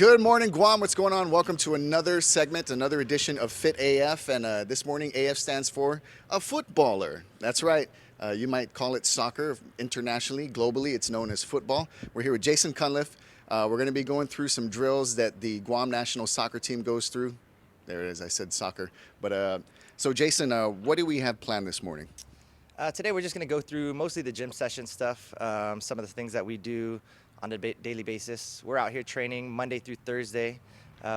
Good morning, Guam. What's going on? Welcome to another segment, another edition of Fit AF. And this morning, AF stands for a footballer. That's right. You might call it soccer. Internationally, globally, it's known as football. We're here with Jason Cunliffe. We're going to be going through some drills that the Guam national soccer team goes through. There it is. I said soccer. But so, Jason, what do we have planned this morning? Today, we're just going to go through mostly the gym session stuff, some of the things that we do on a daily basis. We're out here training Monday through Thursday.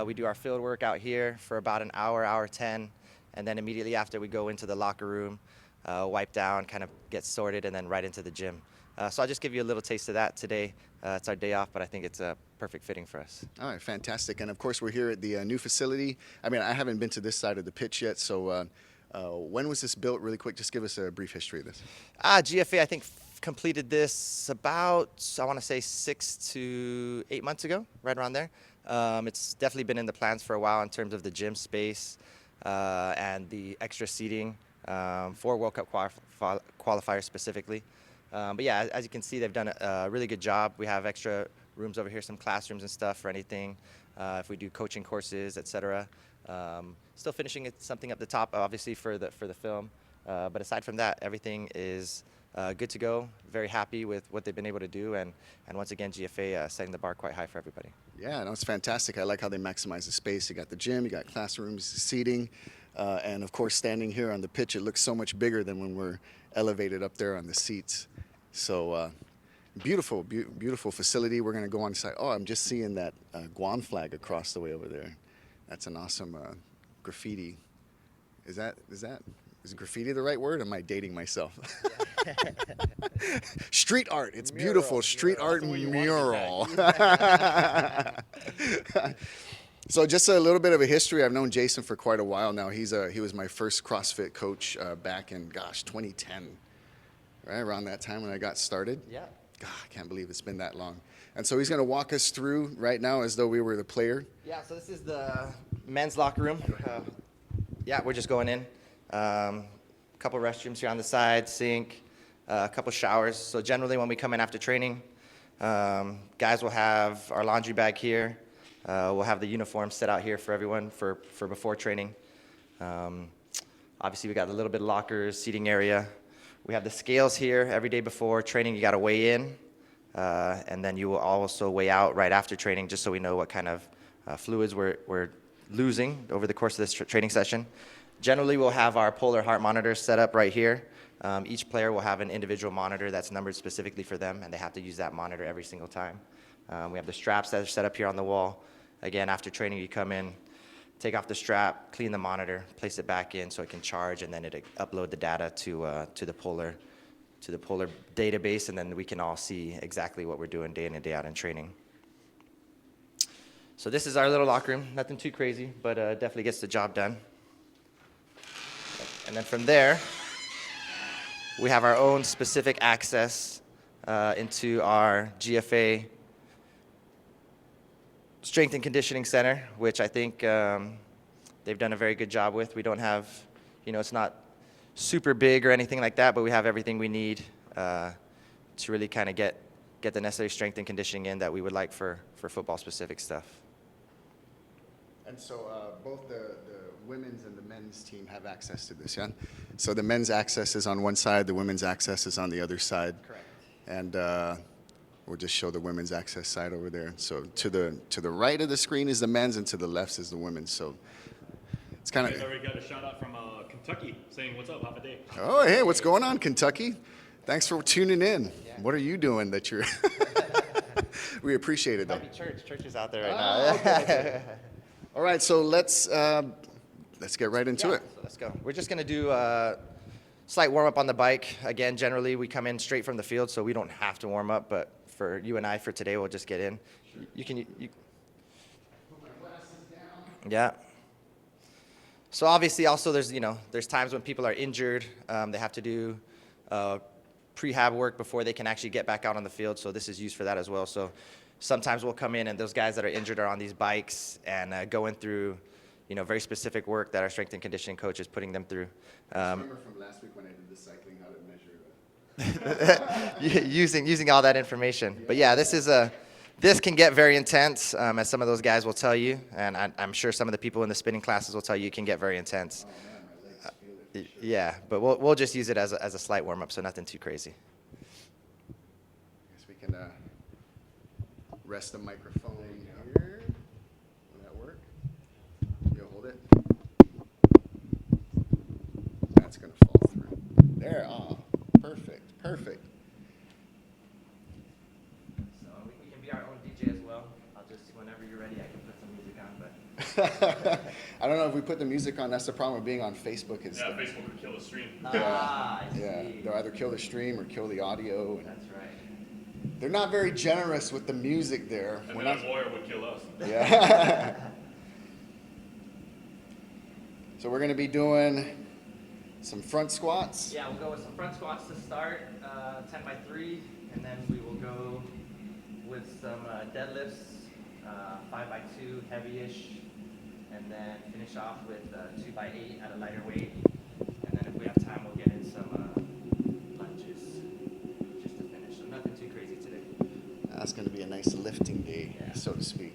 We do our field work out here for about an hour, hour 10, and then immediately after we go into the locker room, wipe down, kind of get sorted, and then right into the gym. So I'll just give you a little taste of that today. It's our day off, but I think it's a perfect fitting for us. All right, fantastic. And of course, we're here at the new facility. I mean, I haven't been to this side of the pitch yet, so when was this built? Really quick, just give us a brief history of this. GFA, I think, completed this about, I want to say 6 to 8 months ago, right around there. It's definitely been in the plans for a while in terms of the gym space and the extra seating for World Cup qualifiers specifically. But yeah, as you can see, they've done a really good job. We have extra rooms over here, some classrooms and stuff for anything, if we do coaching courses, etc. Still finishing something up the top, obviously, for the film. But aside from that, everything is good to go. Very happy with what they've been able to do, and once again, GFA setting the bar quite high for everybody. Yeah, no, it's fantastic. I like how they maximize the space. You got the gym, you got classrooms, seating, and of course, standing here on the pitch, it looks so much bigger than when we're elevated up there on the seats. So beautiful, beautiful facility. We're going to go on site. Oh, I'm just seeing that Guam flag across the way over there. That's an awesome graffiti. Is graffiti the right word? Or am I dating myself? Street art. It's mural, beautiful. Street art mural. So just a little bit of a history. I've known Jason for quite a while now. He was my first CrossFit coach back in, 2010. Right around that time when I got started. Yeah. God, I can't believe it's been that long. And so he's going to walk us through right now as though we were the player. Yeah, so this is the men's locker room. Yeah, we're just going in. A couple restrooms here on the side, sink, a couple showers. So generally when we come in after training, guys will have our laundry bag here. We'll have the uniform set out here for everyone for before training. Obviously we got a little bit of lockers, seating area. We have the scales here every day before training. You got to weigh in, and then you will also weigh out right after training, just so we know what kind of fluids we're losing over the course of this training session. Generally, we'll have our polar heart monitors set up right here. Each player will have an individual monitor that's numbered specifically for them, and they have to use that monitor every single time. We have the straps that are set up here on the wall. Again, after training, you come in, take off the strap, clean the monitor, place it back in so it can charge, and then it upload the data to the polar database, and then we can all see exactly what we're doing day in and day out in training. So this is our little locker room. Nothing too crazy, but definitely gets the job done. And then from there, we have our own specific access into our GFA Strength and Conditioning Center, which I think they've done a very good job with. We don't have, it's not super big or anything like that, but we have everything we need to really kind of get the necessary strength and conditioning in that we would like for football-specific stuff. And so both the women's and the men's team have access to this, yeah? So the men's access is on one side, the women's access is on the other side. Correct. And we'll just show the women's access side over there. So to the right of the screen is the men's, and to the left is the women's. So it's kind of. We already got a shout out from Kentucky saying, "What's up, Papa Dave?" Oh, hey, what's going on, Kentucky? Thanks for tuning in. Yeah. What are you doing that you're? We appreciate it, though. Church is out there right now. Okay. All right, so let's get right into it. So let's go. We're just gonna do a slight warm up on the bike. Again, generally we come in straight from the field, so we don't have to warm up. But for you and I, for today, we'll just get in. Sure. You put my glasses down. Yeah. So obviously, also there's times when people are injured. They have to do prehab work before they can actually get back out on the field. So this is used for that as well. So sometimes we'll come in and those guys that are injured are on these bikes and going through, very specific work that our strength and conditioning coach is putting them through. I remember from last week when I did the cycling, how to measure that. using all that information. But yeah, this is This can get very intense, as some of those guys will tell you, and I'm sure some of the people in the spinning classes will tell you it can get very intense. Oh man, my legs feel it. For sure. Yeah, but we'll just use it as a slight warm-up, so nothing too crazy. Guess we can rest the microphone here. Will that work? You'll hold it. That's gonna fall through. There. Oh, perfect. Perfect. So we can be our own DJ as well. I'll just, whenever you're ready, I can put some music on. But I don't know if we put the music on. That's the problem with being on Facebook. Is Yeah, Facebook would kill the stream. I yeah, see. they'll either kill the stream or kill the audio. And That's right. they're not very generous with the music there. And We're then not- a lawyer would kill us. Yeah. So we're gonna be doing some front squats. Yeah, we'll go with some front squats to start, 10 by 3, and then we will go with some deadlifts, 5 by 2, heavy-ish, and then finish off with 2 by 8 at a lighter weight. And then if we have time, we'll get in some lunges just to finish. So nothing too crazy today. That's gonna be a nice lifting day, Yeah. so to speak.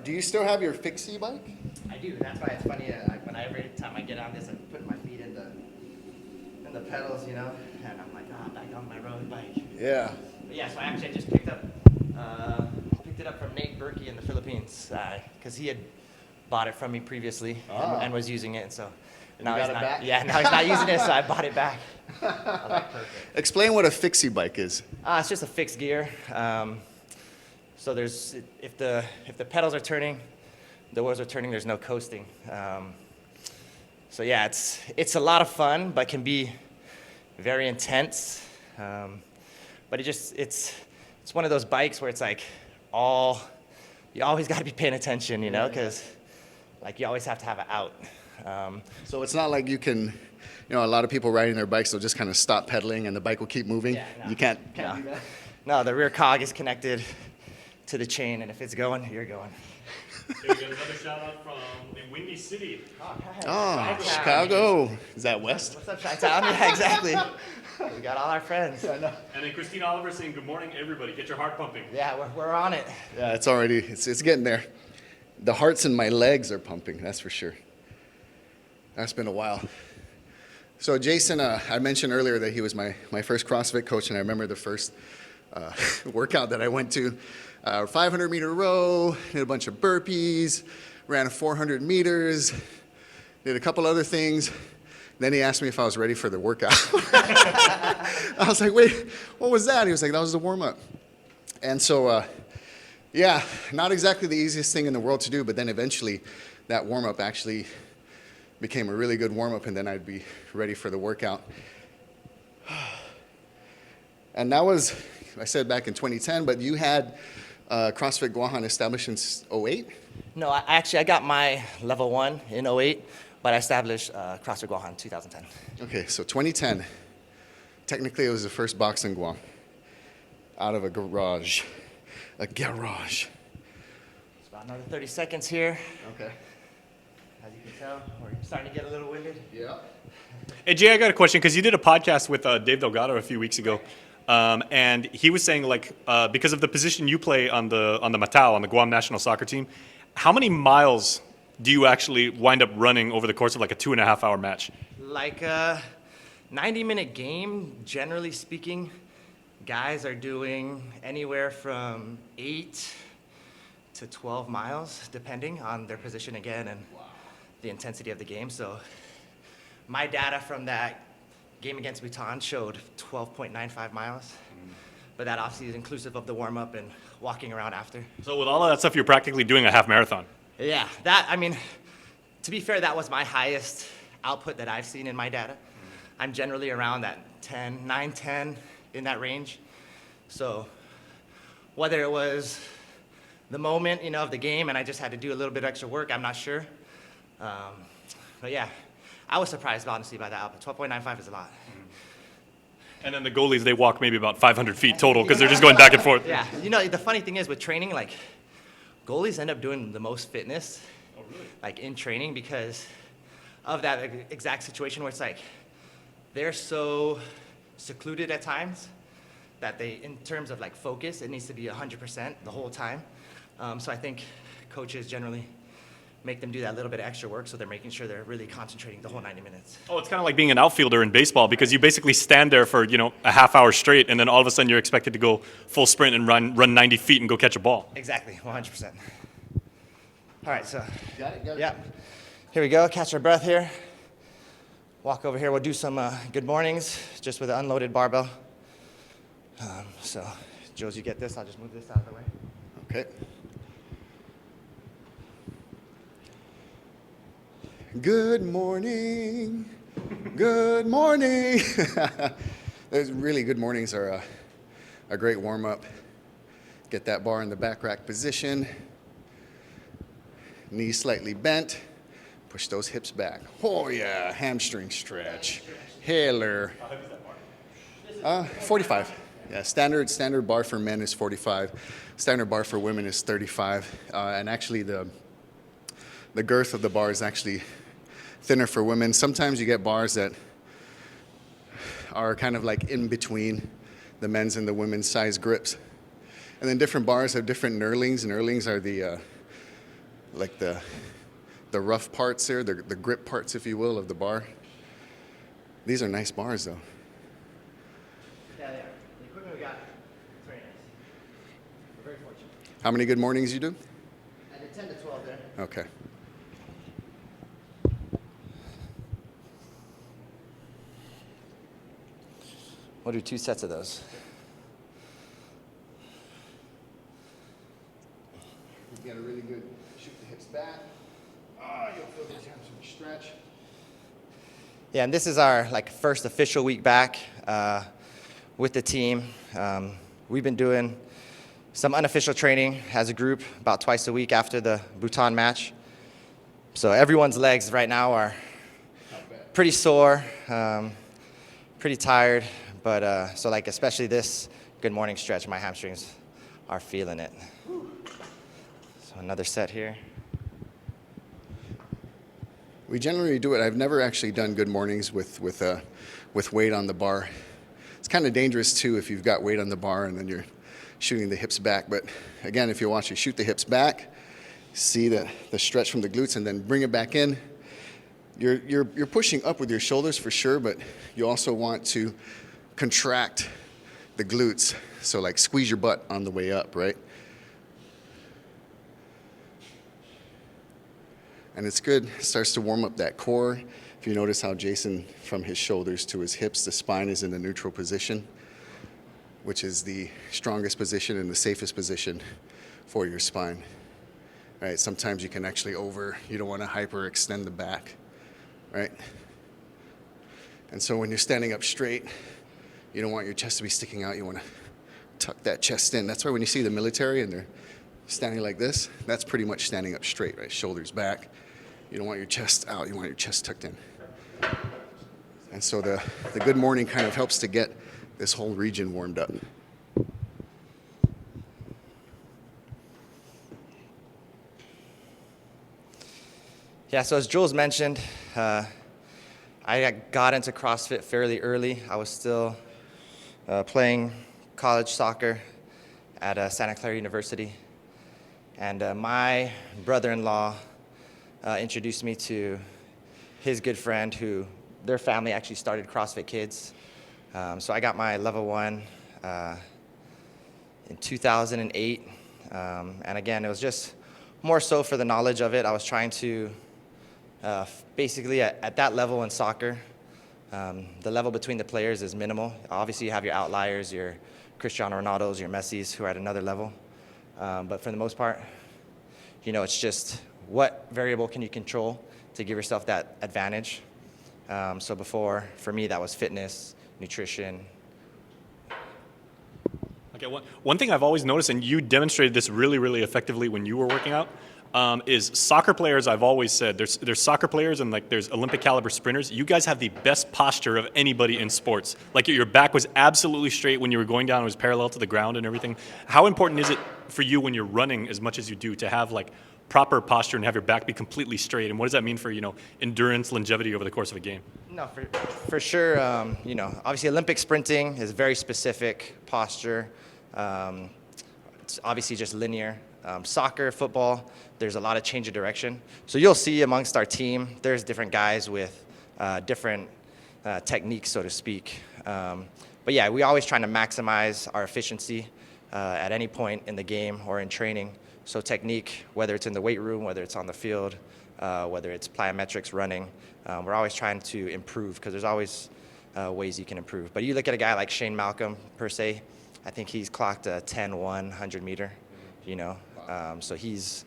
Do you still have your fixie bike? I do. That's why it's funny. Every time I get on this, I'm putting my feet in the pedals, you know, and I'm like, oh, back on my road bike. Yeah. But yeah, so I just picked it up from Nate Berkey in the Philippines, because he had bought it from me previously and was using it, and so And now you he's got not. it back? Yeah, now he's not using it, so I bought it back. I was like, perfect. Explain what a fixie bike is. It's just a fixed gear. So there's if the pedals are turning, the wheels are turning. There's no coasting. So yeah, it's a lot of fun, but can be very intense. But it's one of those bikes where it's like you always got to be paying attention, you know, because like you always have to have it out. So it's not like you can, a lot of people riding their bikes, they'll just kind of stop pedaling and the bike will keep moving. Yeah, no. You can't No. do that. No, the rear cog is connected to the chain, and if it's going, you're going. Okay, we got another shout out from the Windy City. Oh, Chicago. Is that west? What's up, Chi-Town? Yeah, exactly. We got all our friends. And then Christine Oliver saying, good morning, everybody. Get your heart pumping. Yeah, we're on it. Yeah, it's getting there. The hearts in my legs are pumping, that's for sure. That's been a while. So Jason, I mentioned earlier that he was my first CrossFit coach, and I remember the first workout that I went to. 500-meter row, did a bunch of burpees, ran 400 meters, did a couple other things. Then he asked me if I was ready for the workout. I was like, wait, what was that? He was like, that was the warm-up. And so, yeah, not exactly the easiest thing in the world to do, but then eventually that warm-up actually became a really good warm-up, and then I'd be ready for the workout. And that was, I said back in 2010, but you had CrossFit Guahan established in 2008? No, I got my level 1 in 2008, but I established CrossFit Guahan in 2010. Okay, so 2010. Technically, it was the first box in Guam. Out of a garage. A garage. It's about another 30 seconds here. Okay. As you can tell, we're starting to get a little winded. Yeah. Hey, Jay, I got a question, because you did a podcast with Dave Delgado a few weeks ago. And he was saying, because of the position you play on the Matao, on the Guam national soccer team, how many miles do you actually wind up running over the course of like a 2.5-hour match? Like a 90-minute game, generally speaking, guys are doing anywhere from 8 to 12 miles, depending on their position again and the intensity of the game. So my data from that game against Bhutan showed 12.95 miles, but that obviously is inclusive of the warm-up and walking around after. So with all of that stuff, you're practically doing a half marathon. Yeah, to be fair, that was my highest output that I've seen in my data. I'm generally around that 9, 10, in that range. So whether it was the moment, of the game and I just had to do a little bit extra work, I'm not sure. But yeah, I was surprised, honestly, by that output. 12.95 is a lot. And then the goalies, they walk maybe about 500 feet total, because they're just going back and forth. Yeah, the funny thing is with training, goalies end up doing the most fitness, Oh, really? in training, because of that exact situation where it's they're so secluded at times that they, in terms of like focus, it needs to be 100% the whole time. So I think coaches generally make them do that little bit of extra work, so they're making sure they're really concentrating the whole 90 minutes. Oh, it's kind of like being an outfielder in baseball, because you basically stand there for, a half hour straight, and then all of a sudden you're expected to go full sprint and run 90 feet and go catch a ball. Exactly, 100%. All right, so Got it. yeah, here we go. Catch our breath here. Walk over here. We'll do some good mornings just with an unloaded barbell. So, Jules, you get this. I'll just move this out of the way. Okay. Good morning. Good morning. Those really good mornings are a great warm-up. Get that bar in the back rack position. Knees slightly bent. Push those hips back. Oh yeah, hamstring stretch. Hailer. 45. Yeah, standard bar for men is 45. Standard bar for women is 35. And actually the girth of the bar is actually thinner for women. Sometimes you get bars that are kind of like in between the men's and the women's size grips. And then different bars have different knurlings, and knurlings are the like the rough parts there, the grip parts, if you will, of the bar. These are nice bars, though. Yeah, they are. The equipment we got, it's very nice. We're very fortunate. How many good mornings you do? I did 10 to 12 there. Okay. We'll do 2 sets of those. You got a really good shoot the hips back. Oh, you'll feel these hamstring stretch. Yeah, and this is our first official week back with the team. We've been doing some unofficial training as a group about twice a week after the Bhutan match. So everyone's legs right now are pretty sore, pretty tired, but so especially this good morning stretch, my hamstrings are feeling it. So another set here. We generally do it. I've never actually done good mornings with weight on the bar. It's kind of dangerous too if you've got weight on the bar and then you're shooting the hips back. But again, if you watch it, shoot the hips back, see the stretch from the glutes, and then bring it back in. You're pushing up with your shoulders for sure, but you also want to contract the glutes. So squeeze your butt on the way up, right? And it's good, it starts to warm up that core. If you notice how Jason, from his shoulders to his hips, the spine is in the neutral position, which is the strongest position and the safest position for your spine. Right? Sometimes you can actually you don't want to hyperextend the back, right? And so when you're standing up straight, you don't want your chest to be sticking out. You want to tuck that chest in. That's why when you see the military and they're standing like this, that's pretty much standing up straight, right? Shoulders back. You don't want your chest out. You want your chest tucked in. And so the good morning kind of helps to get this whole region warmed up. Yeah, so as Jules mentioned, I got into CrossFit fairly early. I was still playing college soccer at Santa Clara University. And my brother-in-law introduced me to his good friend who, their family actually started CrossFit Kids. So I got my level 1 in 2008. And again, it was just more so for the knowledge of it. I was trying to, basically at that level in soccer, the level between the players is minimal. Obviously you have your outliers, your Cristiano Ronaldos, your Messis who are at another level. But for the most part, it's just what variable can you control to give yourself that advantage. So before, for me, that was fitness, nutrition. Okay, one thing I've always noticed, and you demonstrated this really, really effectively when you were working out, is soccer players. I've always said there's soccer players and there's Olympic caliber sprinters. You guys have the best posture of anybody in sports. Your back was absolutely straight when you were going down. It was parallel to the ground and everything. How important is it for you when you're running as much as you do to have proper posture and have your back be completely straight? And what does that mean for, endurance, longevity over the course of a game? No, for sure. Obviously Olympic sprinting is very specific posture. It's obviously just linear. Soccer, football, there's a lot of change of direction. So you'll see amongst our team, there's different guys with different techniques, so to speak. But yeah, we always trying to maximize our efficiency at any point in the game or in training. So technique, whether it's in the weight room, whether it's on the field, whether it's plyometrics, running, we're always trying to improve because there's always ways you can improve. But you look at a guy like Shane Malcolm, per se, I think he's clocked a 10-1 100 meter, so he's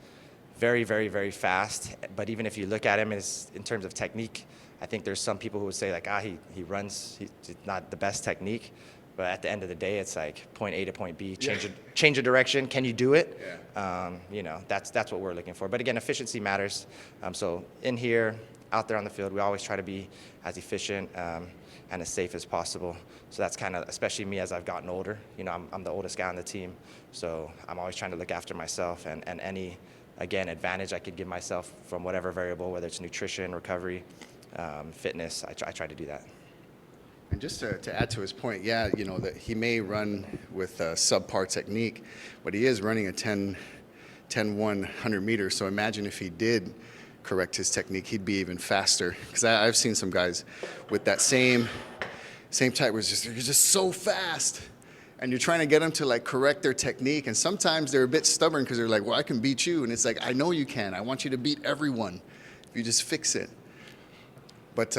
very, very, very fast. But even if you look at him in terms of technique, I think there's some people who would say like, he runs, he's not the best technique. But at the end of the day, it's like point A to point B, change of direction. Can you do it? Yeah. That's what we're looking for. But again, efficiency matters. So in here, out there on the field, we always try to be as efficient and as safe as possible. So that's kind of, especially me as I've gotten older. I'm the oldest guy on the team, so I'm always trying to look after myself and any, again, advantage I could give myself from whatever variable, whether it's nutrition, recovery, fitness. I try to do that. And just to add to his point, that he may run with subpar technique, but he is running a 10-1 100 meters. So imagine if he did correct his technique, he'd be even faster. Because I've seen some guys with that same type where you're just so fast, and you're trying to get them to like correct their technique, and sometimes they're a bit stubborn because they're like, well, I can beat you, and it's like, I know you can. I want you to beat everyone if you just fix it. But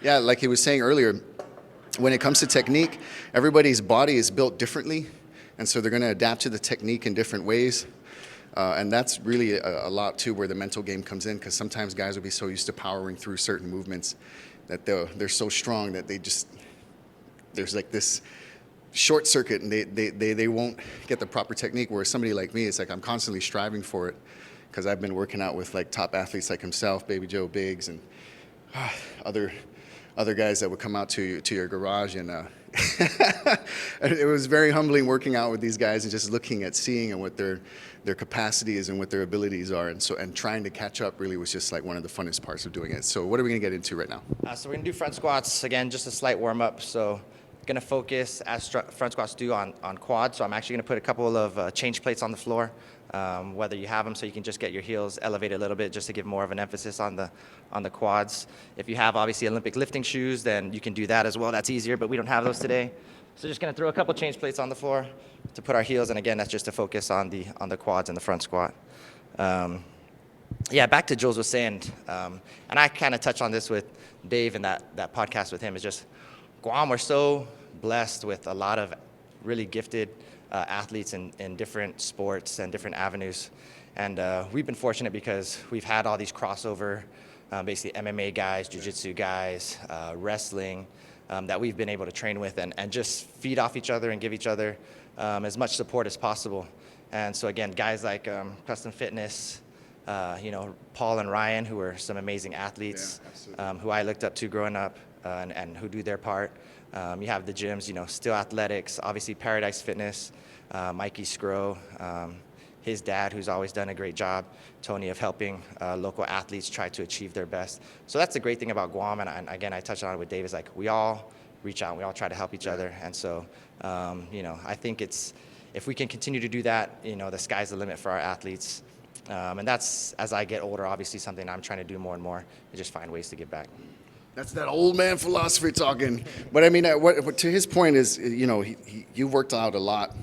like he was saying earlier, when it comes to technique, everybody's body is built differently, and so they're going to adapt to the technique in different ways. And that's really a lot, too, where the mental game comes in, because sometimes guys will be so used to powering through certain movements that they're so strong that there's like this short circuit, and they won't get the proper technique, whereas somebody like me, it's like I'm constantly striving for it, because I've been working out with like top athletes like himself, Baby Joe Biggs, and other guys that would come out to your garage, and it was very humbling working out with these guys and just looking at seeing and what their capacity is and what their abilities are, and trying to catch up really was just like one of the funnest parts of doing it. So what are we going to get into right now? So we're going to do front squats, again, just a slight warm-up. So going to focus, as front squats do, on quads. So I'm actually going to put a couple of change plates on the floor, whether you have them, so you can just get your heels elevated a little bit just to give more of an emphasis on the quads. If you have, obviously, Olympic lifting shoes, then you can do that as well. That's easier, but we don't have those today. So just going to throw a couple change plates on the floor to put our heels, and again, that's just to focus on the quads and the front squat. Back to Jules was saying, and I kind of touched on this with Dave in that podcast with him, is just Guam, we're so blessed with a lot of really gifted athletes in different sports and different avenues. And we've been fortunate because we've had all these crossover, basically MMA guys, jiu-jitsu guys, wrestling, that we've been able to train with and just feed off each other and give each other as much support as possible. And so again, guys like Custom Fitness, Paul and Ryan, who are some amazing athletes, who I looked up to growing up, and who do their part. You have the gyms, Still Athletics, obviously Paradise Fitness, Mikey Scrow, his dad, who's always done a great job, Tony, of helping local athletes try to achieve their best. So that's the great thing about Guam, and again, I touched on it with Dave, is like we all reach out, and we all try to help each other. And so, I think if we can continue to do that, the sky's the limit for our athletes. And that's, as I get older, obviously something I'm trying to do more and more, is just find ways to give back. That's that old man philosophy talking. But I mean, what to his point is, you've worked out a lot.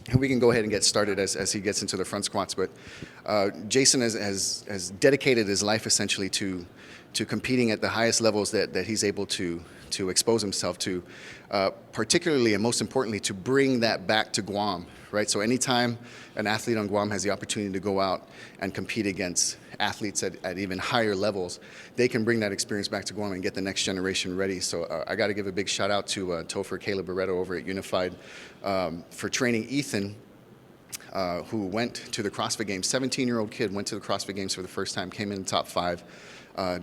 And we can go ahead and get started as he gets into the front squats. But Jason has dedicated his life essentially to competing at the highest levels that he's able to expose himself to, particularly and most importantly, to bring that back to Guam, right? So anytime an athlete on Guam has the opportunity to go out and compete against athletes at even higher levels, they can bring that experience back to Guam and get the next generation ready. So I got to give a big shout out to Topher Caleb Barreto over at Unified for training Ethan, who went to the CrossFit Games. 17-year-old kid went to the CrossFit Games for the first time, came in the top 5.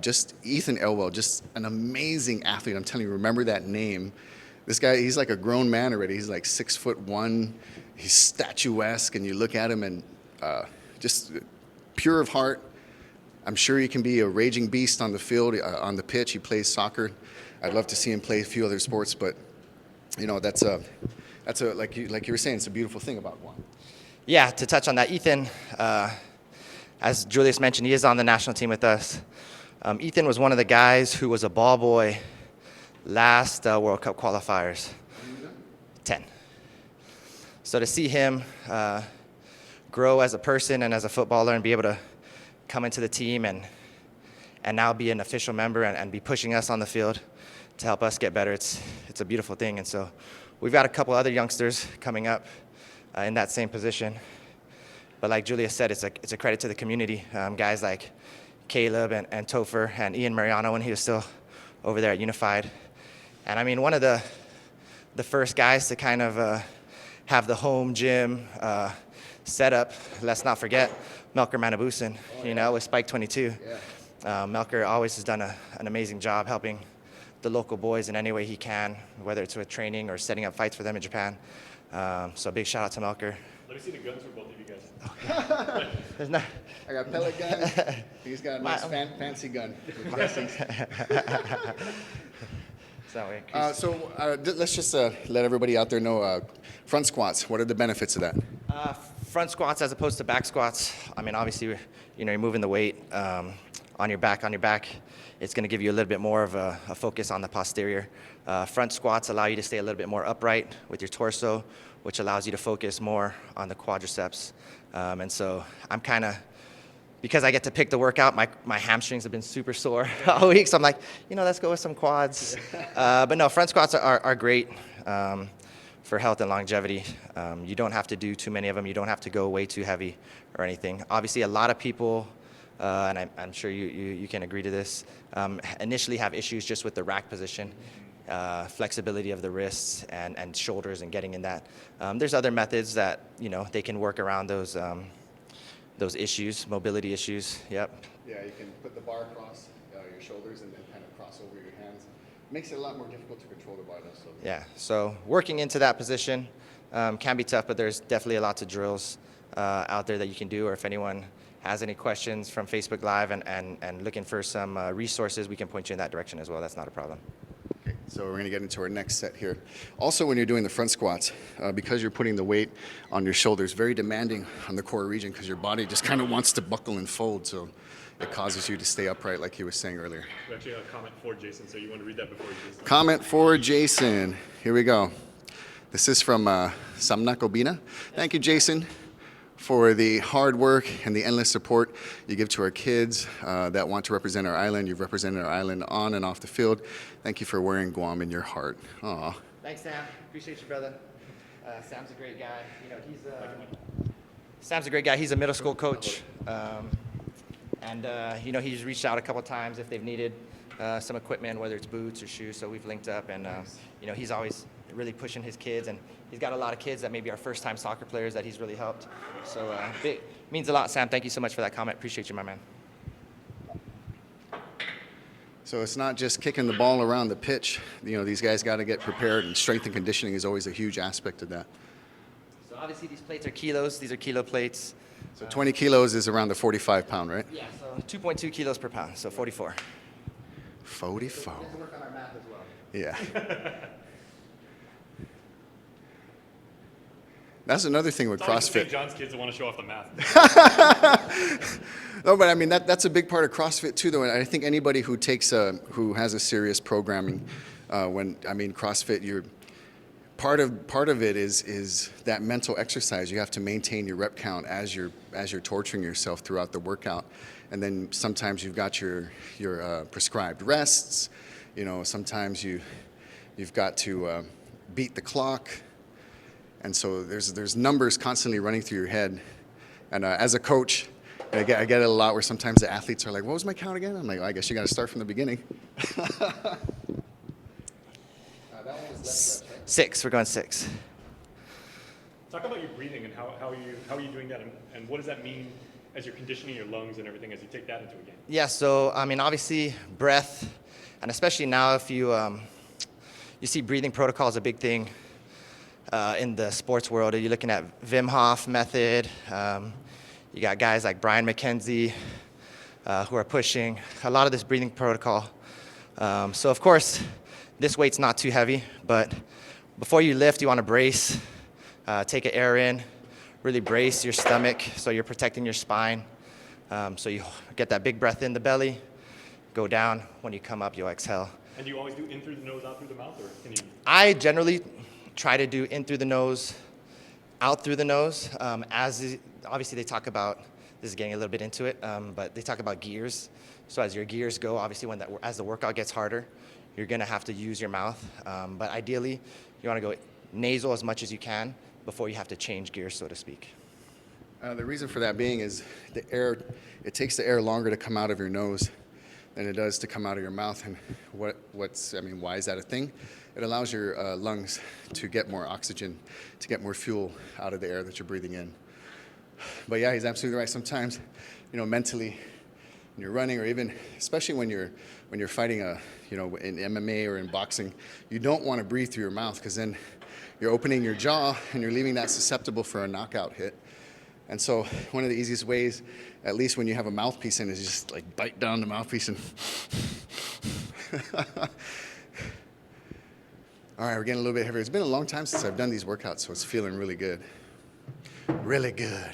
Just Ethan Elwell, just an amazing athlete. I'm telling you, remember that name. This guy, he's like a grown man already. He's like 6'1". He's statuesque, and you look at him and just pure of heart. I'm sure he can be a raging beast on the field, on the pitch. He plays soccer. I'd love to see him play a few other sports, but you know, that's a like you were saying, it's a beautiful thing about Guam. Yeah, to touch on that, Ethan, as Julius mentioned, he is on the national team with us. Ethan was one of the guys who was a ball boy last World Cup qualifiers. 10. So to see him grow as a person and as a footballer and be able to come into the team and now be an official member and be pushing us on the field to help us get better, it's a beautiful thing. And so we've got a couple other youngsters coming up in that same position. But like Julius said, it's a credit to the community. Guys like Caleb and Topher and Ian Mariano when he was still over there at Unified. And I mean, one of the first guys to kind of have the home gym set up, let's not forget, Melker Manabusan, you know, with Spike 22. Yeah. Melker always has done an amazing job helping the local boys in any way he can, whether it's with training or setting up fights for them in Japan. So a big shout out to Melker. Let me see the guns for both of you guys. Okay. There's not. I got pellet gun. He's got a nice fancy gun with blessings. Let's just let everybody out there know front squats. What are the benefits of that? Front squats as opposed to back squats. I mean, obviously, you know, you're moving the weight on your back. It's going to give you a little bit more of a focus on the posterior. Front squats allow you to stay a little bit more upright with your torso, which allows you to focus more on the quadriceps. And so I'm kind of, because I get to pick the workout, my hamstrings have been super sore all week. So I'm like, you know, let's go with some quads. But no, front squats are great for health and longevity. You don't have to do too many of them. You don't have to go way too heavy or anything. Obviously, a lot of people, and I'm sure you can agree to this, initially have issues just with the rack position, flexibility of the wrists and shoulders and getting in that. There's other methods that, you know, they can work around those issues, mobility issues. Yep. Yeah, you can put the bar across your shoulders and then kind of cross over your hands. Makes it a lot more difficult to control the barbell. So. Yeah, so working into that position can be tough, but there's definitely a lot of drills out there that you can do, or if anyone has any questions from Facebook Live and looking for some resources, we can point you in that direction as well. That's not a problem. Okay, so we're going to get into our next set here. Also, when you're doing the front squats, because you're putting the weight on your shoulders, very demanding on the core region because your body just kind of wants to buckle and fold, so it causes you to stay upright like he was saying earlier. We actually have a comment for Jason, so you want to read that before you do. Comment for Jason. Here we go. This is from Samnak Obina. Thank you, Jason, for the hard work and the endless support you give to our kids that want to represent our island. You've represented our island on and off the field. Thank you for wearing Guam in your heart. Aw. Thanks, Sam. Appreciate you, brother. Sam's a great guy. You know, Sam's a great guy. He's a middle school coach. You know, he's reached out a couple times if they've needed some equipment, whether it's boots or shoes. So we've linked up, and you know, he's always really pushing his kids, and he's got a lot of kids that maybe are first-time soccer players that he's really helped. So it means a lot, Sam. Thank you so much for that comment. Appreciate you, my man. So it's not just kicking the ball around the pitch. You know, these guys got to get prepared, and strength and conditioning is always a huge aspect of that. So obviously these plates are kilos. These are kilo plates. So 20 kilos is around the 45 pound, right? Yeah, so 2.2 kilos per pound, so 44. 44. We have to work on our math as well. Yeah. That's another thing with It's always the CrossFit. St. John's kids that want to show off the math. No, but I mean that's a big part of CrossFit too, though. And I think anybody who takes who has a serious programming, CrossFit, part of it is that mental exercise. You have to maintain your rep count as you're torturing yourself throughout the workout, and then sometimes you've got your prescribed rests. You know, sometimes you've got to beat the clock. And so there's numbers constantly running through your head. And as a coach, I get it a lot where sometimes the athletes are like, what was my count again? I'm like, well, I guess you got to start from the beginning. That one was less reps, right? 6. We're going 6. Talk about your breathing and how are you doing that, and what does that mean as you're conditioning your lungs and everything as you take that into a game? Yeah, so I mean, obviously breath, and especially now if you see breathing protocol is a big thing in the sports world. You're looking at Wim Hof method. You got guys like Brian McKenzie who are pushing a lot of this breathing protocol. So of course, this weight's not too heavy, but before you lift, you want to brace, take an air in, really brace your stomach so you're protecting your spine. So you get that big breath in the belly, go down. When you come up, you'll exhale. And do you always do in through the nose, out through the mouth, or can you? I generally try to do in through the nose, out through the nose. Obviously, they talk about, this is getting a little bit into it, but they talk about gears. So as your gears go, obviously, as the workout gets harder, you're going to have to use your mouth. But ideally, you want to go nasal as much as you can before you have to change gears, so to speak. The reason for that being is it takes the air longer to come out of your nose than it does to come out of your mouth. And why is that a thing? It allows your lungs to get more oxygen, to get more fuel out of the air that you're breathing in. But yeah, he's absolutely right. Sometimes, mentally, when you're running, or even, especially when you're fighting in MMA or in boxing, you don't want to breathe through your mouth, because then you're opening your jaw and you're leaving that susceptible for a knockout hit. And so one of the easiest ways, at least when you have a mouthpiece in, is just like bite down the mouthpiece and all right, we're getting a little bit heavier. It's been a long time since I've done these workouts, so it's feeling really good. Really good.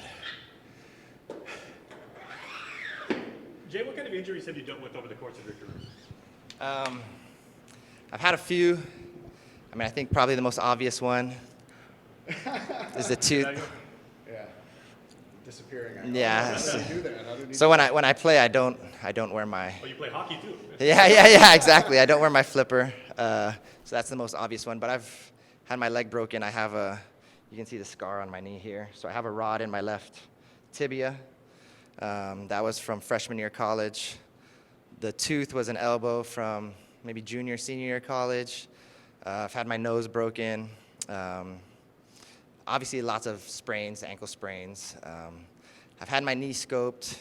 Jay, what kind of injuries have you dealt with over the course of your career? I've had a few. I think probably the most obvious one is the tooth. Yeah. Disappearing. Yeah. How do you do that? How do you So when I play, I don't wear my. Oh, you play hockey too? Yeah, exactly. I don't wear my flipper. So that's the most obvious one. But I've had my leg broken. I have you can see the scar on my knee here. So I have a rod in my left tibia. That was from freshman year college. The tooth was an elbow from maybe junior, senior year college. I've had my nose broken. Obviously, lots of sprains, ankle sprains. I've had my knee scoped.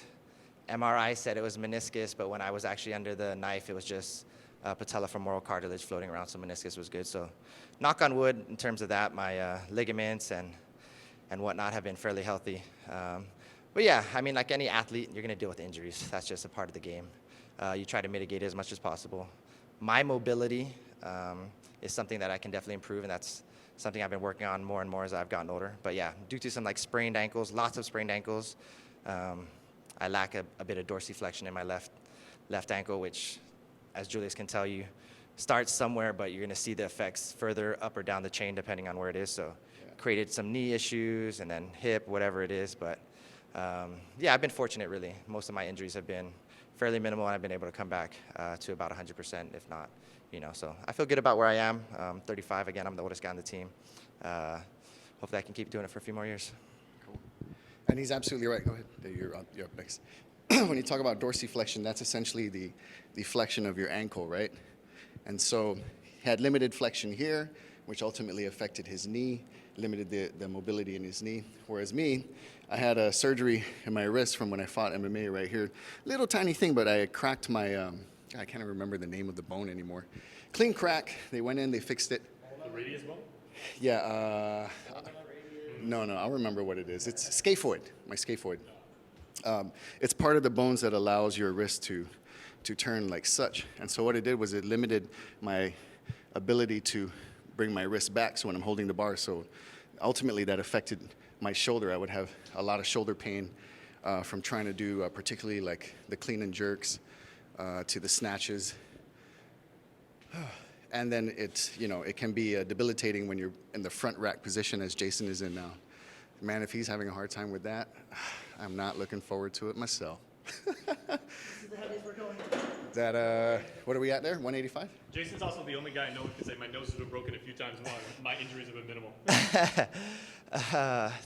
MRI said it was meniscus, but when I was actually under the knife, it was just patellofemoral cartilage floating around, so meniscus was good. So knock on wood in terms of that, my ligaments and whatnot have been fairly healthy. But yeah, like any athlete, you're going to deal with injuries. That's just a part of the game. You try to mitigate it as much as possible. My mobility is something that I can definitely improve, and that's something I've been working on more and more as I've gotten older. But yeah, due to some sprained ankles, lots of sprained ankles, I lack a bit of dorsiflexion in my left ankle, which, as Julius can tell you, starts somewhere, but you're going to see the effects further up or down the chain depending on where it is. So created some knee issues and then hip, whatever it is. But yeah, I've been fortunate, really. Most of my injuries have been fairly minimal, and I've been able to come back to about 100%, if not, So I feel good about where I am. 35, again, I'm the oldest guy on the team. Hopefully I can keep doing it for a few more years. Cool. And he's absolutely right. Go ahead. You're up next. When you talk about dorsiflexion, that's essentially the flexion of your ankle, right? And so he had limited flexion here, which ultimately affected his knee, limited the mobility in his knee. Whereas me, I had a surgery in my wrist from when I fought MMA right here. Little tiny thing, but I cracked my, I can't even remember the name of the bone anymore. Clean crack. They went in, they fixed it. The radius bone? Yeah. No, I'll remember what it is. It's scaphoid, my scaphoid. It's part of the bones that allows your wrist to turn like such. And so what it did was it limited my ability to bring my wrist back so when I'm holding the bar. So ultimately that affected my shoulder. I would have a lot of shoulder pain from trying to do particularly like the clean and jerks to the snatches. And then it can be debilitating when you're in the front rack position as Jason is in now. Man, if he's having a hard time with that, I'm not looking forward to it myself. This is the heaviest we're going. What are we at there, 185? Jason's also the only guy I know who can say my nose has been broken a few times more. My injuries have been minimal.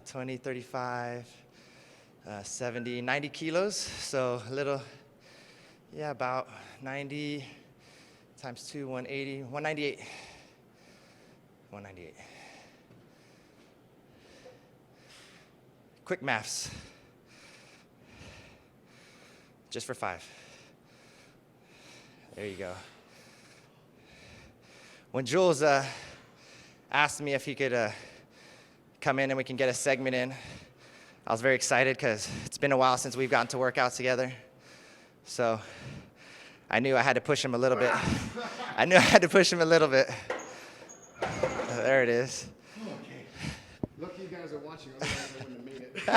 20, 35, 70, 90 kilos. So a little, about 90 times 2, 180, 198. 198. Quick maths. Just for 5. There you go. When Jules asked me if he could come in and we can get a segment in, I was very excited because it's been a while since we've gotten to work out together. So I knew I had to push him a little bit. There it is. Okay. Lucky you guys are watching, otherwise I wouldn't have made it.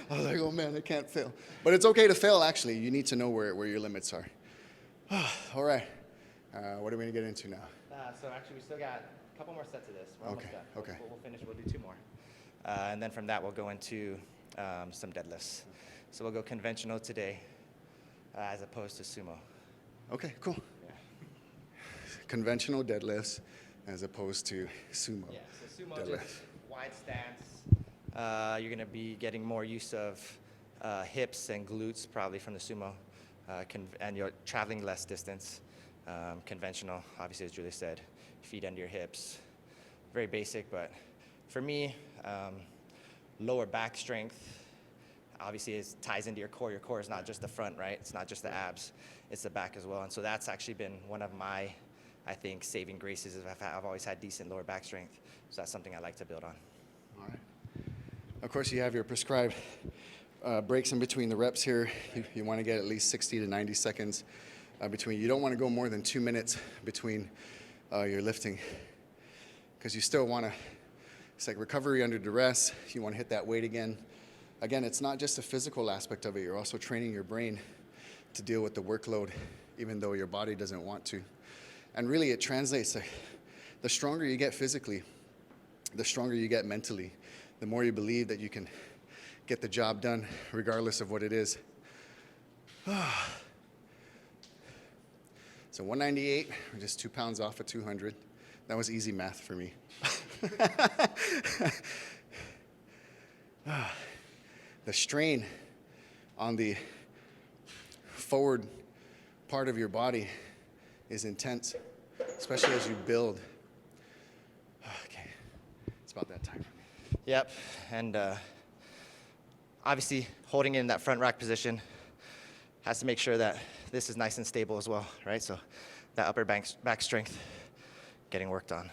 I was like, oh man, I can't fail. But it's okay to fail, actually. You need to know where your limits are. All right. What are we going to get into now? So actually, we still got a couple more sets of this. We're almost Okay, done. okay. We'll finish. We'll do 2 more. And then from that, we'll go into some deadlifts. So we'll go conventional today as opposed to sumo. Okay, cool. Yeah. Conventional deadlifts as opposed to sumo. Yeah, so sumo deadlift. just wide stance. You're going to be getting more use of hips and glutes probably from the sumo, and you're traveling less distance. Conventional, obviously, as Julius said, feet under your hips. Very basic, but for me, lower back strength, obviously it ties into your core. Your core is not just the front, right? It's not just the abs, it's the back as well. And so that's actually been one of my, I think, saving graces. Is I've always had decent lower back strength, so that's something I like to build on. All right. Of course, you have your prescribed breaks in between the reps here. You want to get at least 60 to 90 seconds between. You don't want to go more than 2 minutes between your lifting, because you still want to, it's like recovery under duress. You want to hit that weight again. Again, it's not just a physical aspect of it. You're also training your brain to deal with the workload, even though your body doesn't want to. And really, it translates. The stronger you get physically, the stronger you get mentally, the more you believe that you can get the job done, regardless of what it is. So 198, we're just 2 pounds off of 200. That was easy math for me. The strain on the forward part of your body is intense, especially as you build. Okay, it's about that time for me. Yep, and obviously holding in that front rack position has to make sure that this is nice and stable as well, right? So that upper back strength getting worked on.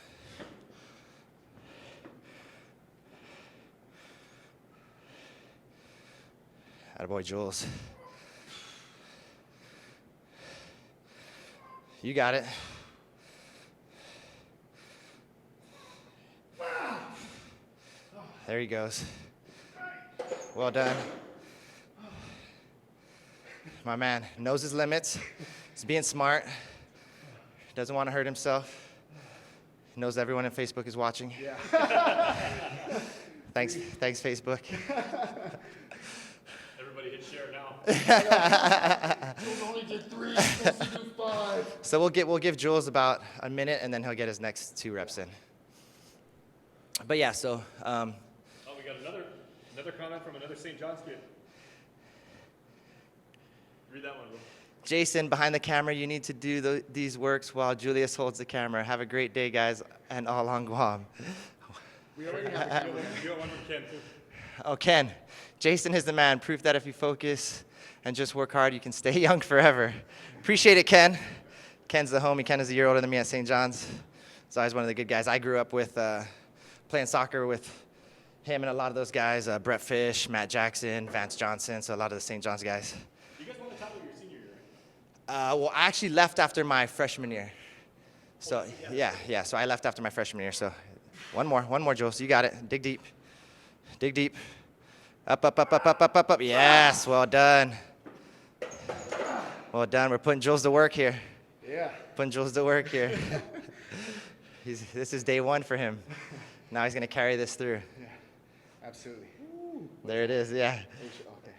Attaboy, Jules. You got it. There he goes. Well done. My man knows his limits. He's being smart. Doesn't want to hurt himself. He knows everyone on Facebook is watching. Yeah. Thanks, Facebook. Everybody hit share now. Only did 3, supposed to do 5. So we'll give Jules about a minute, and then he'll get his next 2 reps in. But yeah, so. Oh, we got another comment from another St. John's kid. Read that one, bro. Jason, behind the camera, you need to do these works while Julius holds the camera. Have a great day, guys, and all on Guam. We already have a one from Ken, too. Oh, Ken. Jason is the man. Proof that if you focus and just work hard, you can stay young forever. Appreciate it, Ken. Ken's the homie. Ken is a year older than me at St. John's. He's always one of the good guys. I grew up with playing soccer with him and a lot of those guys, Brett Fish, Matt Jackson, Vance Johnson, so a lot of the St. John's guys. You guys won the title your senior year, right? Well, I actually left after my freshman year. So, yeah, so I left after my freshman year. So one more, Jules. You got it. Dig deep. Dig deep. Up. Yes, well done. Well done. We're putting Jules to work here. Yeah. Putting Jules to work here. This is day 1 for him. Now he's going to carry this through. Yeah, absolutely. There it is, yeah.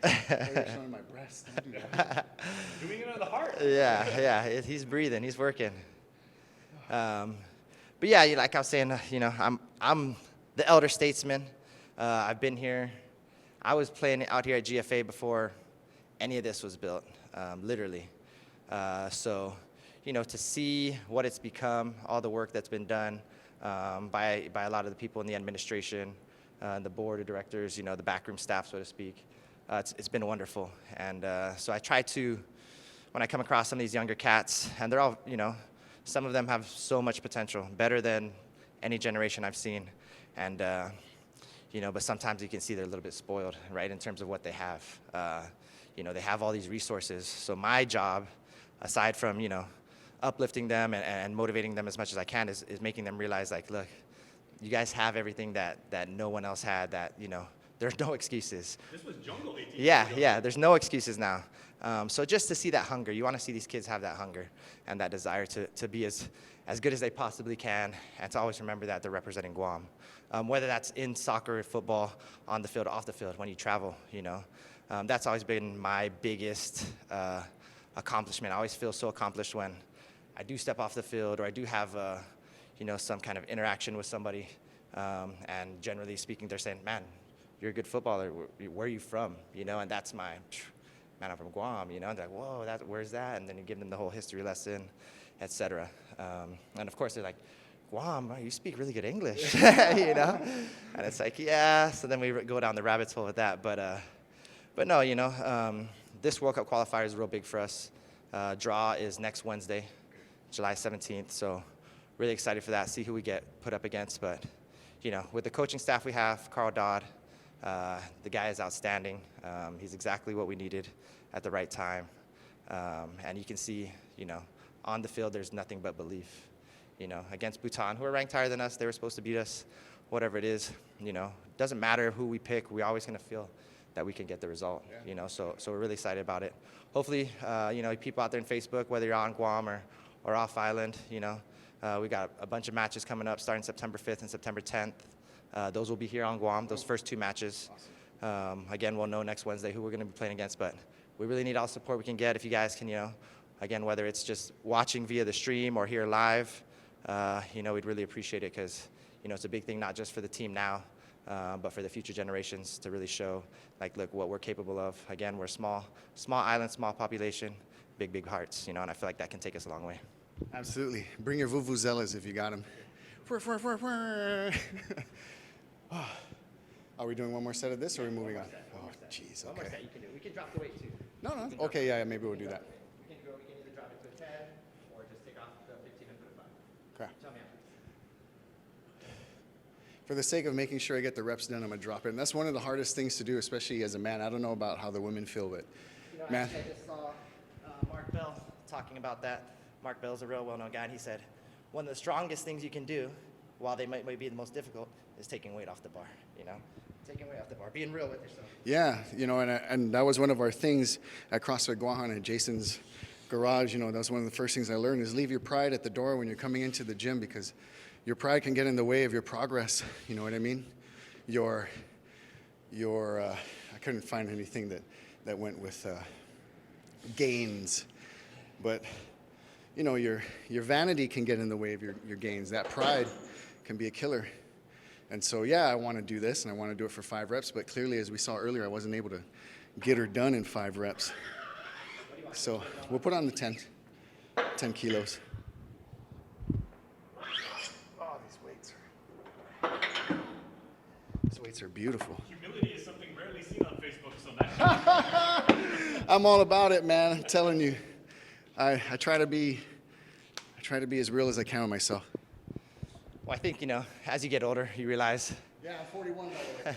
Okay. You're showing my breast. Don't do that. Doing it on the heart. Yeah. He's breathing. He's working. But yeah, like I was saying, I'm the elder statesman. I've been here. I was playing out here at GFA before any of this was built, literally. So, to see what it's become, all the work that's been done by a lot of the people in the administration, the board of directors, the backroom staff, so to speak. It's been wonderful. And so I try to, when I come across some of these younger cats, and they're all, some of them have so much potential, better than any generation I've seen. And, but sometimes you can see they're a little bit spoiled, right, in terms of what they have. They have all these resources. So my job, aside from, uplifting them and motivating them as much as I can, is making them realize, like, look, you guys have everything that no one else had, that, there's no excuses. This was jungle 18 years Yeah, ago. yeah, there's no excuses now. So just to see that hunger, you want to see these kids have that hunger and that desire to be as good as they possibly can, and to always remember that they're representing Guam. Whether that's in soccer, football, on the field, off the field, when you travel, that's always been my biggest accomplishment. I always feel so accomplished when I do step off the field, or I do have, some kind of interaction with somebody, and generally speaking, they're saying, man, you're a good footballer. Where are you from? And that's my, man, I'm from Guam. And they're like, whoa, where's that? And then you give them the whole history lesson, etc. And of course, they're like, Guam, you speak really good English, And it's like, yeah. So then we go down the rabbit hole with that. But no, this World Cup qualifier is real big for us. Draw is next Wednesday, July 17th. So really excited for that, see who we get put up against. But, with the coaching staff we have, Carl Dodd, the guy is outstanding. He's exactly what we needed at the right time. And you can see, on the field, there's nothing but belief. Against Bhutan, who are ranked higher than us, they were supposed to beat us, whatever it is, doesn't matter who we pick, we're always going to feel that we can get the result, so we're really excited about it. Hopefully, people out there in Facebook, whether you're on Guam or off island, we got a bunch of matches coming up starting September 5th and September 10th. Those will be here on Guam, those first 2 matches. Again, we'll know next Wednesday who we're going to be playing against, but we really need all the support we can get. If you guys can, again, whether it's just watching via the stream or here live, we'd really appreciate it, because, it's a big thing not just for the team now, but for the future generations, to really show, like, look, what we're capable of. Again, we're a small island, small population, big hearts, and I feel like that can take us a long way. Absolutely. Bring your vuvuzelas if you got them. Are we doing one more set of this, or are we moving on? Oh, jeez, One more okay. set you can do. We can drop the weight too. No. Okay, yeah, maybe we'll do that. We can either drop it to a 10 or just take off the 15 and put it 5. Okay. Tell me after. For the sake of making sure I get the reps done, I'm going to drop it. And that's one of the hardest things to do, especially as a man. I don't know about how the women feel, but man. Actually, I just saw Mark Bell talking about that. Mark Bell's a real well-known guy, and he said one of the strongest things you can do, while they might be the most difficult, is taking weight off the bar, Taking weight off the bar, being real with yourself. Yeah, and that was one of our things at CrossFit Guahan and Jason's garage. That was one of the first things I learned, is leave your pride at the door when you're coming into the gym, because your pride can get in the way of your progress. You know what I mean? I couldn't find anything that went with gains, but your vanity can get in the way of your gains. That pride can be a killer. And so, yeah, I want to do this, and I want to do it for 5 reps, but clearly, as we saw earlier, I wasn't able to get her done in 5 reps. So we'll put on the 10 kilos. Oh, these weights are beautiful. Humility is something rarely seen on Facebook, so that's I'm all about it, man. I'm telling you. I try to be as real as I can with myself. Well, I think, as you get older, you realize Yeah, I'm 41 by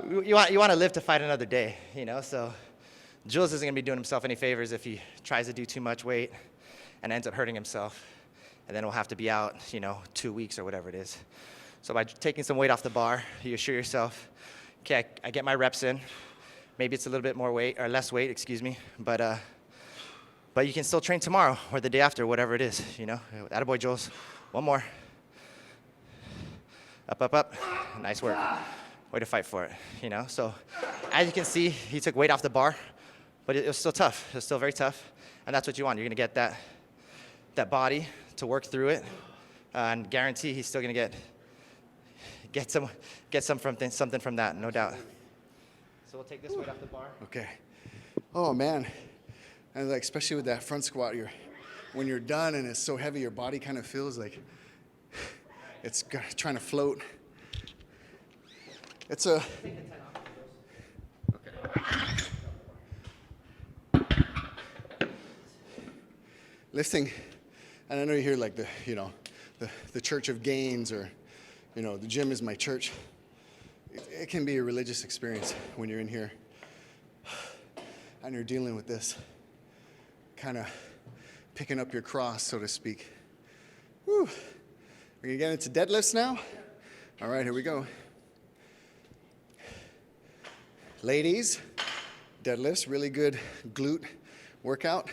the way. you want to live to fight another day, So Julius isn't going to be doing himself any favors if he tries to do too much weight and ends up hurting himself, and then we'll have to be out, 2 weeks or whatever it is. So by taking some weight off the bar, you assure yourself, okay, I get my reps in. Maybe it's a little bit more weight, or less weight, excuse me, but you can still train tomorrow or the day after, whatever it is, Attaboy, Jules. One more. Up. Nice work. Way to fight for it, So as you can see, he took weight off the bar, but it was still tough. It was still very tough, and that's what you want. You're going to get that body to work through it, and guarantee he's still going to get something from that, no doubt. So we'll take this weight off the bar. Okay. Oh man, and especially with that front squat, when you're done and it's so heavy, your body kind of feels like it's trying to float. It's a. Lifting, and I know you hear like the Church of Gains, or the gym is my church. it can be a religious experience when you're in here and you're dealing with this, kind of picking up your cross, so to speak. Whew. We're gonna get into deadlifts now. All right, here we go. Ladies, deadlifts, really good glute workout.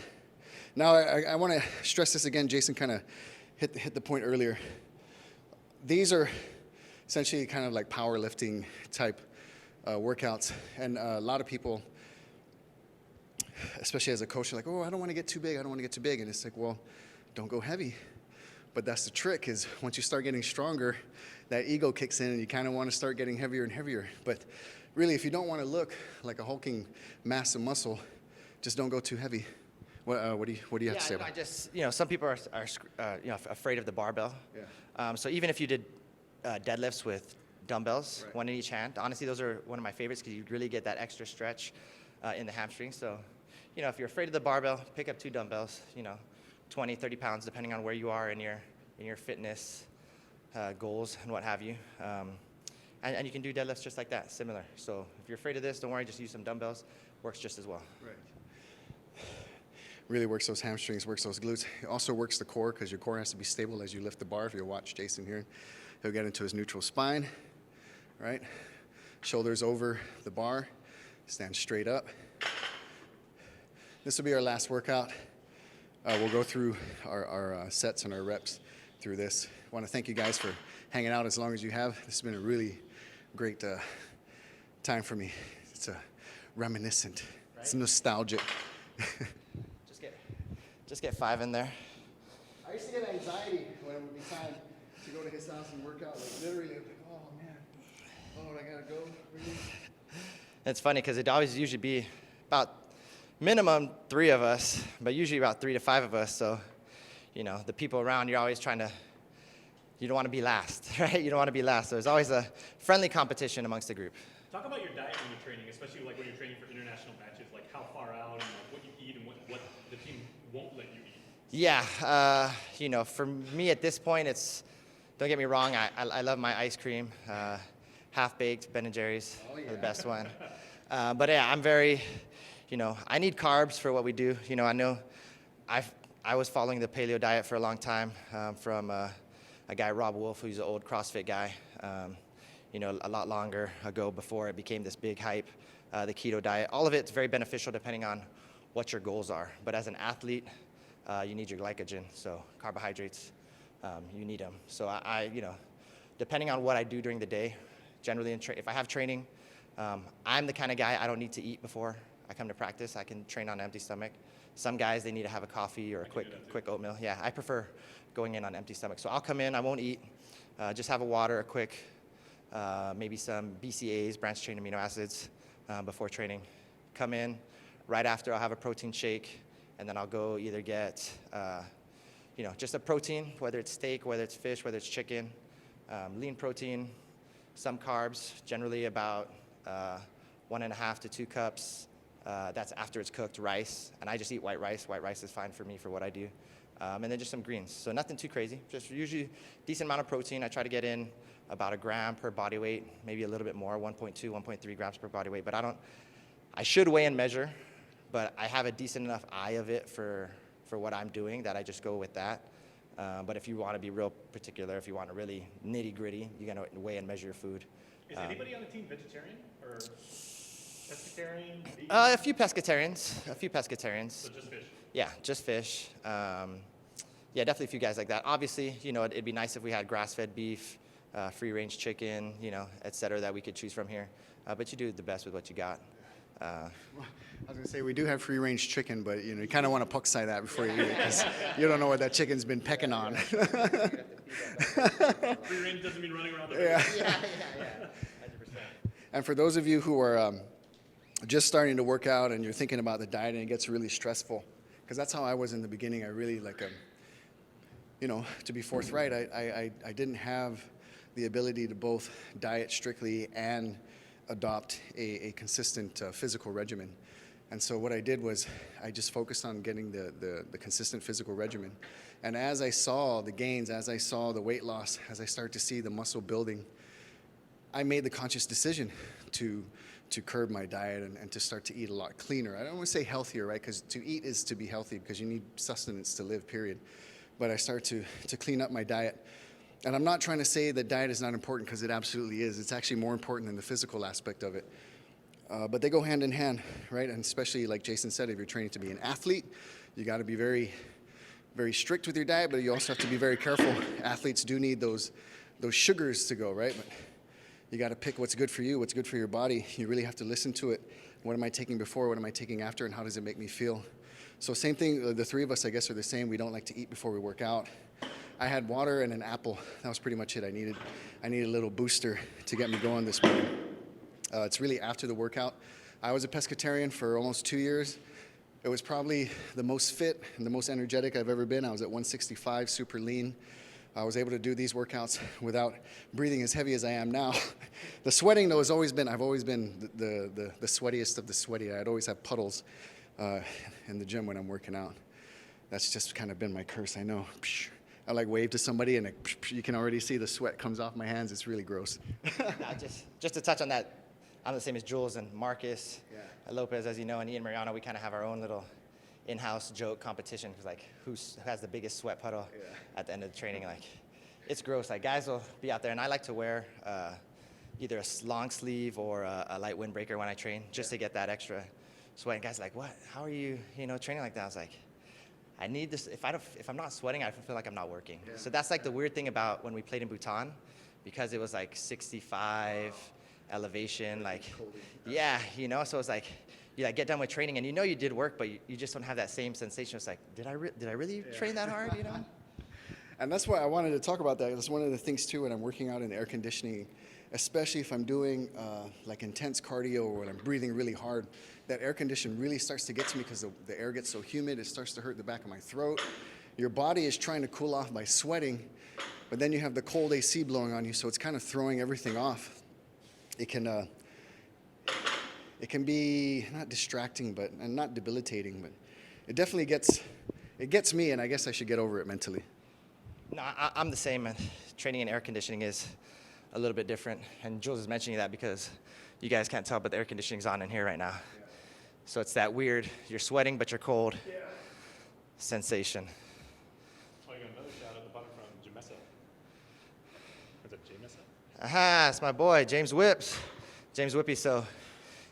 Now, I want to stress this again. Jason kind of hit the point earlier. These are essentially kind of like powerlifting type workouts. And a lot of people, especially as a coach, are like, oh, I don't want to get too big. I don't want to get too big. And it's like, well, don't go heavy. But that's the trick, is once you start getting stronger, that ego kicks in and you kind of want to start getting heavier and heavier. But really, if you don't want to look like a hulking mass of muscle, just don't go too heavy. What do you have to say about I just, some people are afraid of the barbell. Yeah. So even if you did deadlifts with dumbbells, Right. one in each hand, honestly, those are one of my favorites because you really get that extra stretch in the hamstring. So, if you're afraid of the barbell, pick up 2 dumbbells, 20, 30 pounds, depending on where you are in your fitness goals and what have you. And you can do deadlifts just like that, similar. So if you're afraid of this, don't worry, just use some dumbbells. Works just as well. Right. Really works those hamstrings, works those glutes. It also works the core, because your core has to be stable as you lift the bar. If you watch Jason here, he'll get into his neutral spine, right? Shoulders over the bar, stand straight up. This will be our last workout. We'll go through our sets and our reps through this. I want to thank you guys for hanging out as long as you have. This has been a really great time for me. It's reminiscent. Right? It's nostalgic. Just get 5 in there. I used to get anxiety when it would be time to go to his house and work out. Like literally, like, oh man, oh, I gotta go. Really? It's funny because it'd always usually be about minimum 3 of us, but usually about 3 to 5 of us. So, the people around, you're always you don't want to be last, right? You don't want to be last. So there's always a friendly competition amongst the group. Talk about your diet when you're training, especially like when you're training for international matches, like how far out and like what you eat and what the team won't let you eat. Yeah, for me at this point, don't get me wrong, I love my ice cream. Half-baked Ben & Jerry's are the best one. But yeah, I'm very, I need carbs for what we do. I know I was following the paleo diet for a long time from a guy, Rob Wolf, who's an old CrossFit guy, a lot longer ago before it became this big hype, the keto diet. All of it's very beneficial depending on what your goals are. But as an athlete, you need your glycogen, so carbohydrates, you need them. So I depending on what I do during the day, generally if I have training, I'm the kind of guy I don't need to eat before I come to practice. I can train on an empty stomach. Some guys, they need to have a coffee or a quick oatmeal. Yeah, I prefer going in on an empty stomach. So I'll come in, I won't eat, just have a water, a quick, maybe some BCAAs, branched-chain amino acids, before training. Come in, right after I'll have a protein shake, and then I'll go either get, just a protein, whether it's steak, whether it's fish, whether it's chicken, lean protein, some carbs, generally about 1.5 to 2 cups. That's after it's cooked, rice, and I just eat white rice. White rice is fine for me for what I do. And then just some greens. So nothing too crazy, just usually decent amount of protein. I try to get in about 1 gram per body weight, maybe a little bit more, 1.2, 1.3 grams per body weight. But I should weigh and measure, but I have a decent enough eye of it for what I'm doing that I just go with that. But if you want to be real particular, if you want to really nitty gritty, you got to weigh and measure your food. Is anybody on the team vegetarian or pescatarian? A few pescatarians. So just fish. Yeah, just fish. Yeah, definitely a few guys like that. Obviously, it'd be nice if we had grass-fed beef, free-range chicken, et cetera, that we could choose from here. But you do the best with what you got. I was gonna say we do have free-range chicken, but you kind of want to puck-side that before you eat it, because you don't know what that chicken's been pecking on. Free range doesn't mean running around the Yeah. Yeah. 100%. And for those of you who are just starting to work out and you're thinking about the diet and it gets really stressful, because that's how I was in the beginning. I really to be forthright, I didn't have the ability to both diet strictly and adopt a consistent physical regimen. And so what I did was I just focused on getting the consistent physical regimen. And as I saw the gains, as I saw the weight loss, as I started to see the muscle building, I made the conscious decision to curb my diet and to start to eat a lot cleaner. I don't want to say healthier, right? Because to eat is to be healthy because you need sustenance to live, period. But I started to clean up my diet. And I'm not trying to say that diet is not important because it absolutely is. It's actually more important than the physical aspect of it. But they go hand in hand, right? And especially like Jason said, if you're training to be an athlete, you got to be very, very strict with your diet, but you also have to be very careful. Athletes do need those sugars to go, right? But you got to pick what's good for you, what's good for your body. You really have to listen to it. What am I taking before? What am I taking after? And how does it make me feel? So same thing, the three of us, I guess, are the same. We don't like to eat before we work out. I had water and an apple. That was pretty much it. I needed a little booster to get me going this morning. It's really after the workout. I was a pescatarian for almost 2 years. It was probably the most fit and the most energetic I've ever been. I was at 165, super lean. I was able to do these workouts without breathing as heavy as I am now. The sweating, though, I've always been the sweatiest of the sweaty. I'd always have puddles in the gym when I'm working out. That's just kind of been my curse, I know. I like wave to somebody and you can already see the sweat comes off my hands. It's really gross. Just to touch on that, I'm the same as Jules and Marcus, Lopez, as you know, and Ian Mariano. We kind of have our own little in-house joke competition, like who has the biggest sweat puddle at the end of the training. Like, it's gross. Like, guys will be out there, and I like to wear either a long sleeve or a light windbreaker when I train, just to get that extra sweat. And guys are like, what? How are you, training like that? I was like, I need this. If I'm not sweating, I feel like I'm not working. Yeah. So that's like the weird thing about when we played in Bhutan, because it was like 65 elevation, like, so it's like, you like get done with training and you did work, but you just don't have that same sensation. It's like, did I really train that hard, And that's why I wanted to talk about that. That's one of the things too when I'm working out in air conditioning, especially if I'm doing like intense cardio or when I'm breathing really hard. That air condition really starts to get to me because the air gets so humid, it starts to hurt the back of my throat. Your body is trying to cool off by sweating, but then you have the cold AC blowing on you, so it's kind of throwing everything off. It can be not distracting, and not debilitating, but it definitely gets me, and I guess I should get over it mentally. No, I'm the same. Training in air conditioning is a little bit different, and Jules is mentioning that because you guys can't tell, but the air conditioning's on in here right now. So it's that weird, you're sweating but you're cold sensation. Oh, you got another shout at the bottom from Jamesa. Is that Jamesa? Aha, it's my boy, James Whips. James Whippy. So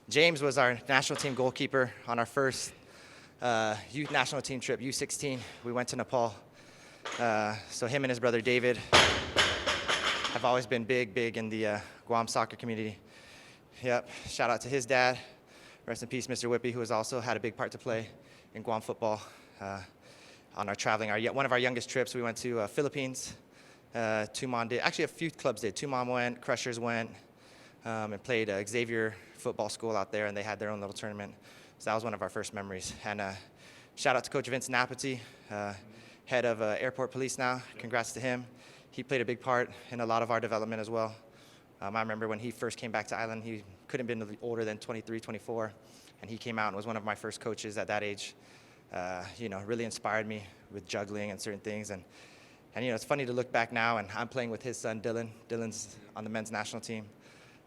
James was our national team goalkeeper on our first youth national team trip, U16. We went to Nepal. So him and his brother David have always been big in the Guam soccer community. Yep, shout out to his dad. Rest in peace, Mr. Whippy, who has also had a big part to play in Guam football. On our traveling, one of our youngest trips, we went to Philippines. Tumon did, actually a few clubs did. Tumon went, Crushers went, and played Xavier football school out there, and they had their own little tournament. So that was one of our first memories. And shout out to Coach Vince Napati, head of airport police now. Congrats to him. He played a big part in a lot of our development as well. I remember when he first came back to Island, he couldn't have been older than 23, 24, and he came out and was one of my first coaches at that age. Really inspired me with juggling and certain things. And it's funny to look back now, and I'm playing with his son, Dylan. Dylan's on the men's national team.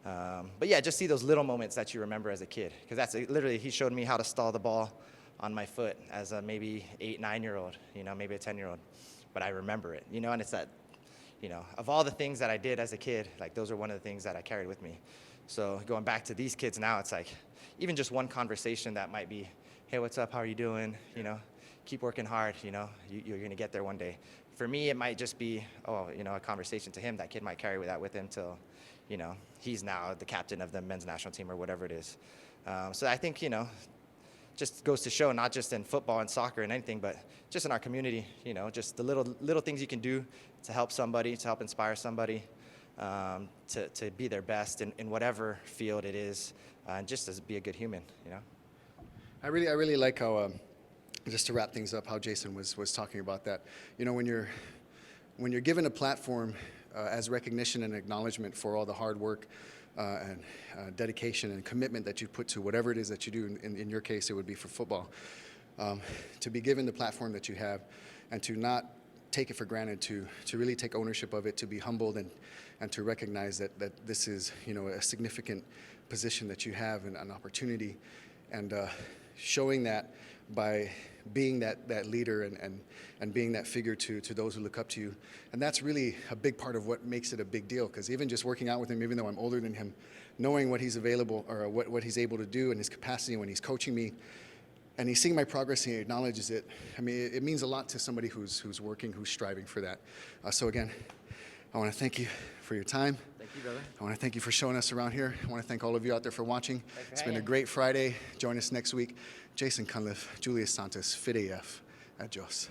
But yeah, just see those little moments that you remember as a kid, because that's literally, he showed me how to stall the ball on my foot as a maybe 8, 9-year-old, maybe a 10-year-old, but I remember it, and it's that, of all the things that I did as a kid, like those are one of the things that I carried with me. So going back to these kids now, it's like, even just one conversation that might be, hey, what's up, how are you doing, keep working hard, you're gonna get there one day. For me, it might just be, a conversation to him. That kid might carry that with him till, he's now the captain of the men's national team or whatever it is. So I think, just goes to show, not just in football and soccer and anything, but just in our community, just the little things you can do to help somebody, to help inspire somebody, to be their best in whatever field it is, and just to be a good human, I really like how, just to wrap things up, how Jason was talking about that. When you're given a platform as recognition and acknowledgement for all the hard work and dedication and commitment that you put to whatever it is that you do, in your case it would be for football, to be given the platform that you have and to not take it for granted, to really take ownership of it, to be humbled and and to recognize that this is, you know, a significant position that you have and an opportunity, and showing that by being that leader and being that figure to those who look up to you. And that's really a big part of what makes it a big deal, because even just working out with him, even though I'm older than him, knowing what he's available or what he's able to do and his capacity when he's coaching me, and he's seeing my progress and he acknowledges it, I mean, it means a lot to somebody who's working, who's striving for that. So again, I want to thank you for your time. Thank you, brother. I want to thank you for showing us around here. I want to thank all of you out there for watching. Thanks for It's been a hanging. great Friday. Join us next week. Jason Cunliffe, Julius Santos, Fit AF. Adios.